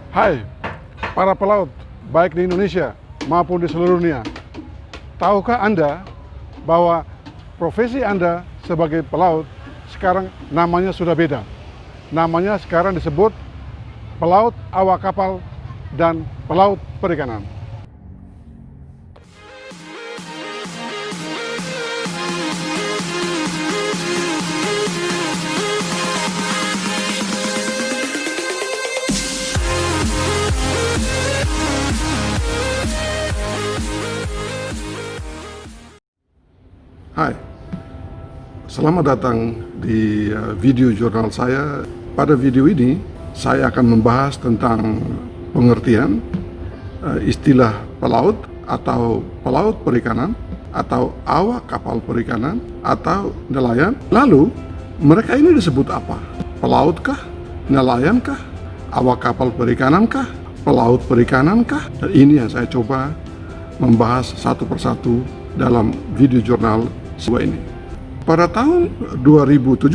Hai, para pelaut, baik di Indonesia maupun di seluruh dunia. Tahukah Anda bahwa profesi Anda sebagai pelaut sekarang namanya sudah beda? Namanya sekarang disebut pelaut awak kapal dan pelaut perikanan. Hai, selamat datang di video jurnal saya. Pada video ini, saya akan membahas tentang pengertian istilah pelaut atau pelaut perikanan atau awak kapal perikanan atau nelayan. Lalu, mereka ini disebut apa? Pelautkah? Nelayankah? Awak kapal perikanankah? Pelaut perikanankah? Dan ini yang saya coba membahas satu persatu dalam video jurnal ini. Pada tahun 2017,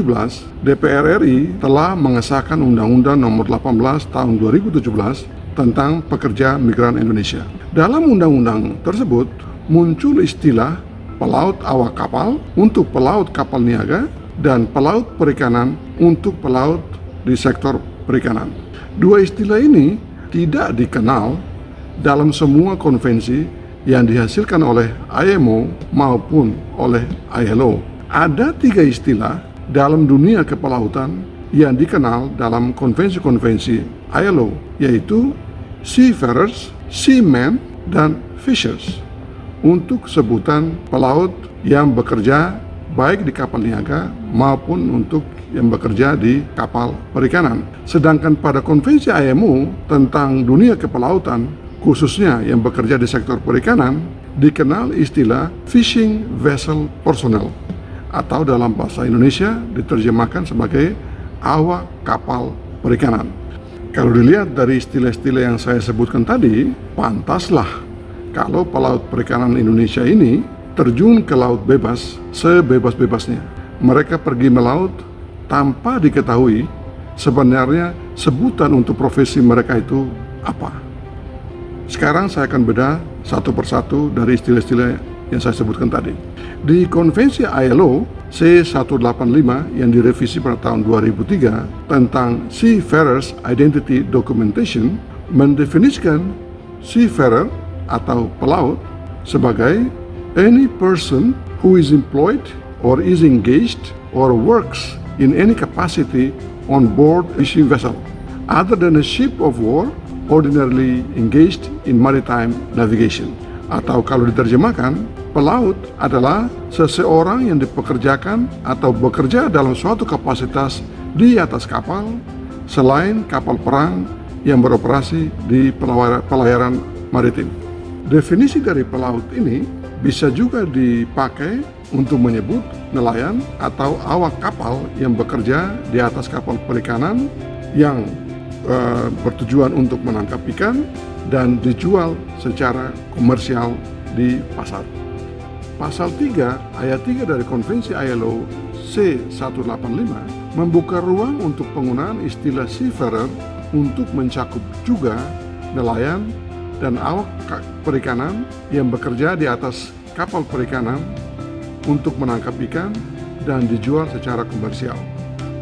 DPR RI telah mengesahkan Undang-Undang Nomor 18 Tahun 2017 tentang pekerja migran Indonesia. Dalam undang-undang tersebut muncul istilah pelaut awak kapal untuk pelaut kapal niaga dan pelaut perikanan untuk pelaut di sektor perikanan. Dua istilah ini tidak dikenal dalam semua konvensi yang dihasilkan oleh IMO maupun oleh ILO. Ada tiga istilah dalam dunia kepelautan yang dikenal dalam konvensi-konvensi ILO, yaitu seafarers, seamen, dan fishers untuk sebutan pelaut yang bekerja baik di kapal niaga maupun untuk yang bekerja di kapal perikanan. Sedangkan pada konvensi IMO tentang dunia kepelautan, khususnya yang bekerja di sektor perikanan, dikenal istilah fishing vessel personnel atau dalam bahasa Indonesia diterjemahkan sebagai awak kapal perikanan. Kalau dilihat dari istilah-istilah yang saya sebutkan tadi, pantaslah kalau pelaut perikanan Indonesia ini terjun ke laut bebas sebebas-bebasnya. Mereka pergi melaut tanpa diketahui sebenarnya sebutan untuk profesi mereka itu apa. Sekarang saya akan bedah satu persatu dari istilah-istilah yang saya sebutkan tadi. Di konvensi ILO C185 yang direvisi pada tahun 2003 tentang Seafarers Identity Documentation mendefinisikan seafarer atau pelaut sebagai any person who is employed or is engaged or works in any capacity on board a fishing vessel other than a ship of war ordinarily engaged in maritime navigation. Atau kalau diterjemahkan, pelaut adalah seseorang yang dipekerjakan atau bekerja dalam suatu kapasitas di atas kapal selain kapal perang yang beroperasi di pelayaran maritim. Definisi dari pelaut ini bisa juga dipakai untuk menyebut nelayan atau awak kapal yang bekerja di atas kapal perikanan yang bertujuan untuk menangkap ikan dan dijual secara komersial di pasar. Pasal 3 ayat 3 dari konvensi ILO C185 membuka ruang untuk penggunaan istilah seafarer untuk mencakup juga nelayan dan awak perikanan yang bekerja di atas kapal perikanan untuk menangkap ikan dan dijual secara komersial.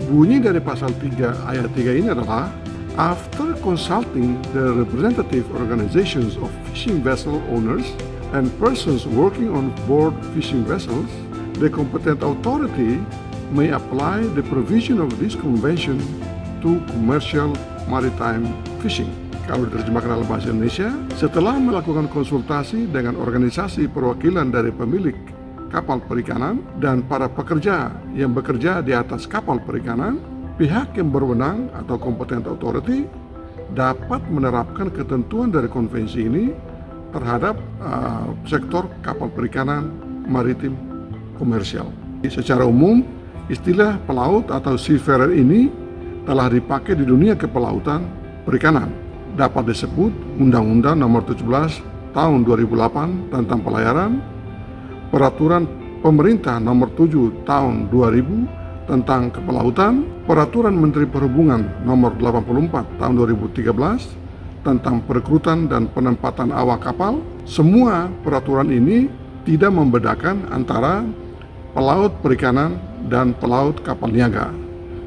Bunyi dari pasal 3 ayat 3 ini adalah, after consulting the representative organizations of fishing vessel owners and persons working on board fishing vessels, the competent authority may apply the provision of this convention to commercial maritime fishing. Kalau diterjemahkan dalam bahasa Indonesia, setelah melakukan konsultasi dengan organisasi perwakilan dari pemilik kapal perikanan dan para pekerja yang bekerja di atas kapal perikanan, pihak yang berwenang atau competent authority dapat menerapkan ketentuan dari konvensi ini terhadap sektor kapal perikanan maritim komersial. Secara umum, istilah pelaut atau seafarer ini telah dipakai di dunia kepelautan perikanan. Dapat disebut Undang-Undang Nomor 17 Tahun 2008 tentang pelayaran, Peraturan Pemerintah Nomor 7 Tahun 2000 tentang kepelautan, Peraturan Menteri Perhubungan Nomor 84 Tahun 2013 tentang perekrutan dan penempatan awak kapal. Semua peraturan ini tidak membedakan antara pelaut perikanan dan pelaut kapal niaga.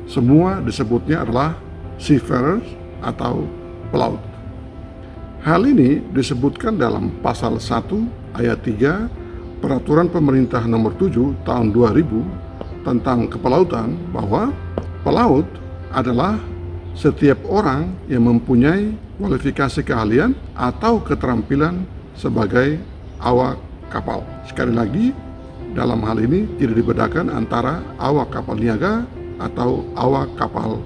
Semua disebutnya adalah seafarers atau pelaut. Hal ini disebutkan dalam pasal 1 ayat 3 Peraturan Pemerintah Nomor 7 Tahun 2000 tentang kepelautan, bahwa pelaut adalah setiap orang yang mempunyai kualifikasi keahlian atau keterampilan sebagai awak kapal. Sekali lagi, dalam hal ini tidak dibedakan antara awak kapal niaga atau awak kapal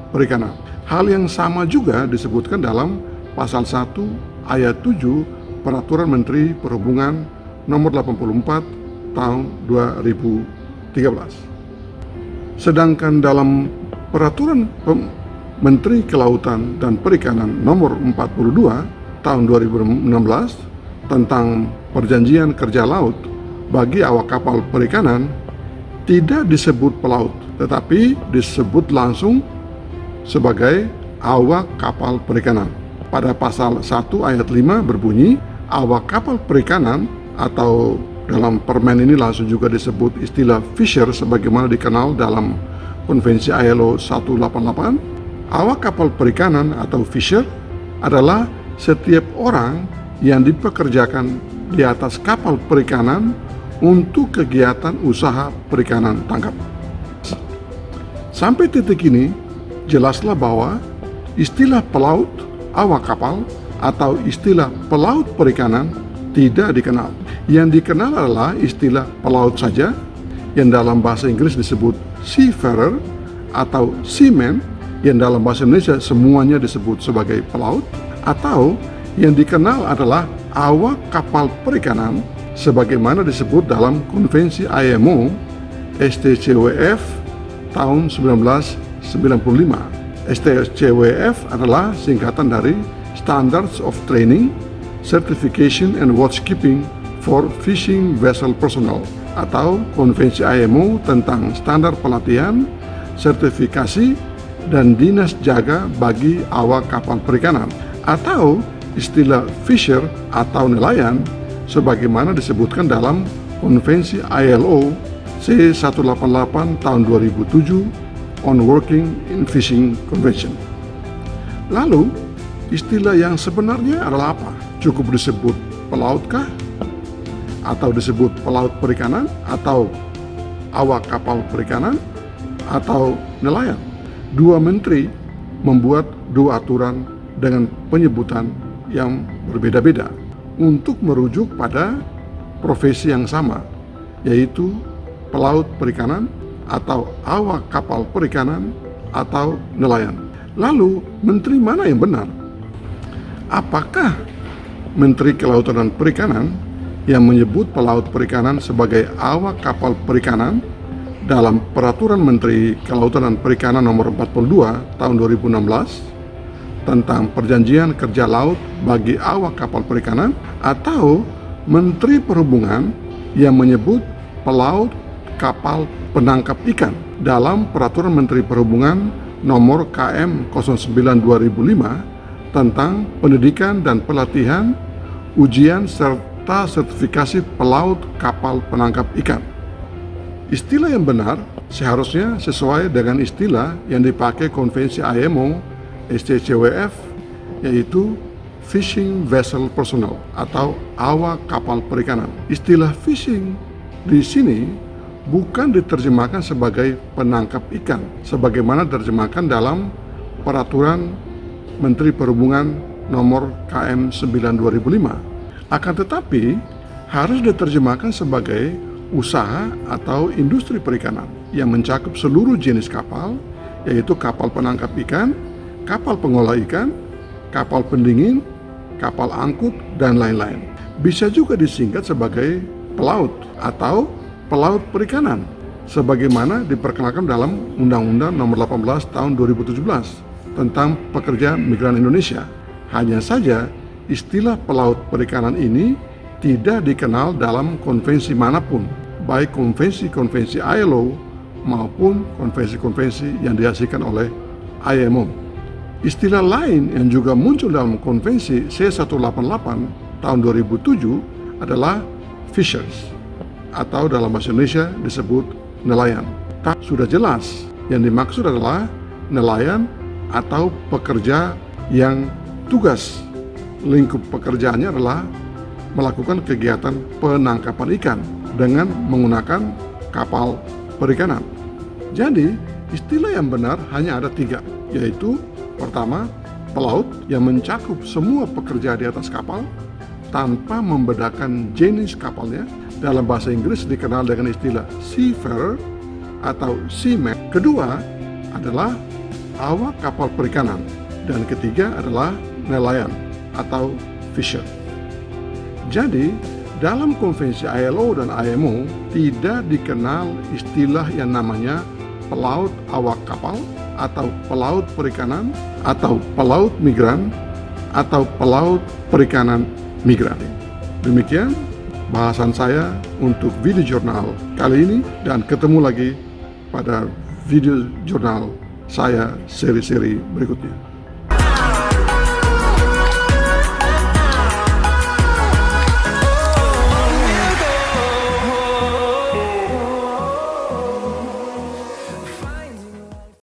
perikanan. Hal yang sama juga disebutkan dalam pasal 1 ayat 7 Peraturan Menteri Perhubungan Nomor 84 Tahun 2013. Sedangkan dalam Peraturan Menteri Kelautan dan Perikanan Nomor 42 Tahun 2016 tentang Perjanjian Kerja Laut bagi awak kapal perikanan, tidak disebut pelaut, tetapi disebut langsung sebagai awak kapal perikanan. Pada pasal 1 ayat 5 berbunyi, awak kapal perikanan, atau dalam permen ini langsung juga disebut istilah fisher sebagaimana dikenal dalam Konvensi ILO 188. Awak kapal perikanan atau fisher adalah setiap orang yang dipekerjakan di atas kapal perikanan untuk kegiatan usaha perikanan tangkap. Sampai titik ini, jelaslah bahwa istilah pelaut awak kapal atau istilah pelaut perikanan tidak dikenal. Yang dikenal adalah istilah pelaut saja, yang dalam bahasa Inggris disebut seafarer atau seaman, yang dalam bahasa Indonesia semuanya disebut sebagai pelaut, atau yang dikenal adalah awak kapal perikanan sebagaimana disebut dalam Konvensi IMO STCWF tahun 1995. STCWF adalah singkatan dari Standards of Training, Certification and Watchkeeping for Fishing Vessel Personnel, atau Konvensi IMO tentang standar pelatihan, sertifikasi, dan dinas jaga bagi awak kapal perikanan, atau istilah fisher atau nelayan sebagaimana disebutkan dalam Konvensi ILO C188 tahun 2007 on Working in Fishing Convention. Lalu, istilah yang sebenarnya adalah apa? Cukup disebut pelautkah? Atau disebut pelaut perikanan? Atau awak kapal perikanan? Atau nelayan? Dua menteri membuat dua aturan dengan penyebutan yang berbeda-beda untuk merujuk pada profesi yang sama, yaitu pelaut perikanan atau awak kapal perikanan atau nelayan. Lalu, menteri mana yang benar? Apakah Menteri Kelautan dan Perikanan yang menyebut pelaut perikanan sebagai awak kapal perikanan dalam Peraturan Menteri Kelautan dan Perikanan Nomor 42 Tahun 2016 tentang Perjanjian Kerja Laut bagi awak kapal perikanan, atau Menteri Perhubungan yang menyebut pelaut kapal penangkap ikan dalam Peraturan Menteri Perhubungan Nomor KM 09/2005 tentang pendidikan dan pelatihan, ujian serta sertifikasi pelaut kapal penangkap ikan. Istilah yang benar seharusnya sesuai dengan istilah yang dipakai Konvensi IMO STCWF, yaitu Fishing Vessel Personnel atau awak kapal perikanan. Istilah fishing di sini bukan diterjemahkan sebagai penangkap ikan sebagaimana diterjemahkan dalam Peraturan Menteri Perhubungan Nomor KM 9/2005. Akan tetapi harus diterjemahkan sebagai usaha atau industri perikanan yang mencakup seluruh jenis kapal, yaitu kapal penangkap ikan, kapal pengolah ikan, kapal pendingin, kapal angkut, dan lain-lain. Bisa juga disingkat sebagai pelaut atau pelaut perikanan, sebagaimana diperkenalkan dalam Undang-Undang Nomor 18 Tahun 2017 tentang pekerja migran Indonesia. Hanya saja istilah pelaut perikanan ini tidak dikenal dalam konvensi manapun, baik konvensi-konvensi ILO maupun konvensi-konvensi yang dihasilkan oleh IMO. Istilah lain yang juga muncul dalam konvensi C188 tahun 2007 adalah fishers, atau dalam bahasa Indonesia disebut nelayan. Sudah jelas yang dimaksud adalah nelayan atau pekerja yang tugas lingkup pekerjaannya adalah melakukan kegiatan penangkapan ikan dengan menggunakan kapal perikanan. Jadi, istilah yang benar hanya ada 3, yaitu pertama, pelaut yang mencakup semua pekerja di atas kapal tanpa membedakan jenis kapalnya. Dalam bahasa Inggris dikenal dengan istilah seafarer atau seaman. Kedua adalah awak kapal perikanan. Dan ketiga adalah nelayan atau fisher. Jadi, dalam konvensi ILO dan IMO tidak dikenal istilah yang namanya pelaut awak kapal, atau pelaut perikanan, atau pelaut migran, atau pelaut perikanan migran. Demikian bahasan saya untuk video jurnal kali ini, dan ketemu lagi pada video jurnal saya seri-seri berikutnya.